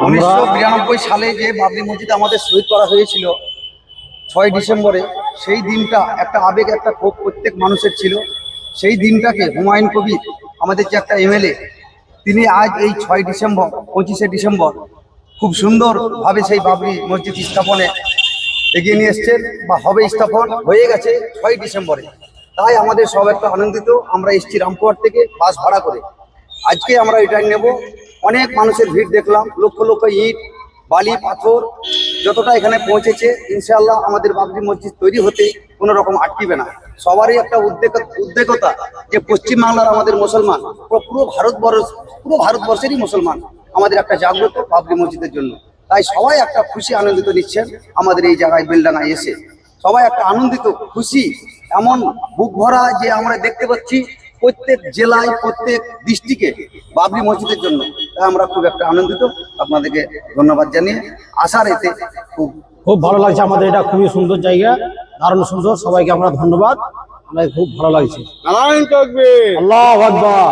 1992 সালে যে বাবরি মসজিদ আমাদের শহীদ করা হয়েছিল 6 ডিসেম্বরে, সেই দিনটা একটা আবেগ, একটা ক্ষোভ প্রত্যেক মানুষের ছিল। সেই দিনটাকে হুমায়ুন কবির আমাদের যে একটা এমএলএ, তিনি আজ এই 6 ডিসেম্বর 25শে ডিসেম্বর খুব সুন্দরভাবে সেই বাবরি মসজিদ স্থাপনে এগিয়ে নিয়ে এসছেন, বা হবে, স্থাপন হয়ে গেছে 6 ডিসেম্বরে। তাই আমাদের সব একটা আনন্দিত। আমরা এসছি রামপুরহাট থেকে বাস ভাড়া করে, আজকে আমরা রিটার্ন নেব। অনেক মানুষের ভিড় দেখলাম, লক্ষ লক্ষ ইট, বালি, পাথর যতটা এখানে পৌঁছেছে। ইনশাআল্লাহ আমাদের বাবরি মসজিদ তৈরি হতে কোনো রকম আটকিবে না। সবারই একটা উদ্বেগতা যে পশ্চিমবাংলার আমাদের মুসলমান, পুরো ভারতবর্ষেরই মুসলমান আমাদের একটা জাগ্রত বাবরি মসজিদের জন্য। তাই সবাই একটা খুশি আনন্দিত নিচ্ছেন আমাদের এই জায়গায় বেলডাঙায় এসে। সবাই একটা আনন্দিত, খুশি, এমন বুক ভরা যে আমরা দেখতে পাচ্ছি প্রত্যেক জেলায়, প্রত্যেক ডিস্ট্রিক্টে বাবরি মসজিদের জন্য। তাই আমরা খুব একটা আনন্দিত। আপনাদেরকে ধন্যবাদ জানিয়ে আসার এতে খুব খুব ভালো লাগছে। আমাদের এটা খুবই সুন্দর জায়গা, দারুণ সুন্দর। সবাইকে আমরা ধন্যবাদ, আমাদের খুব ভালো লাগছে। নারায়ণ থাকবে। আল্লাহু আকবার।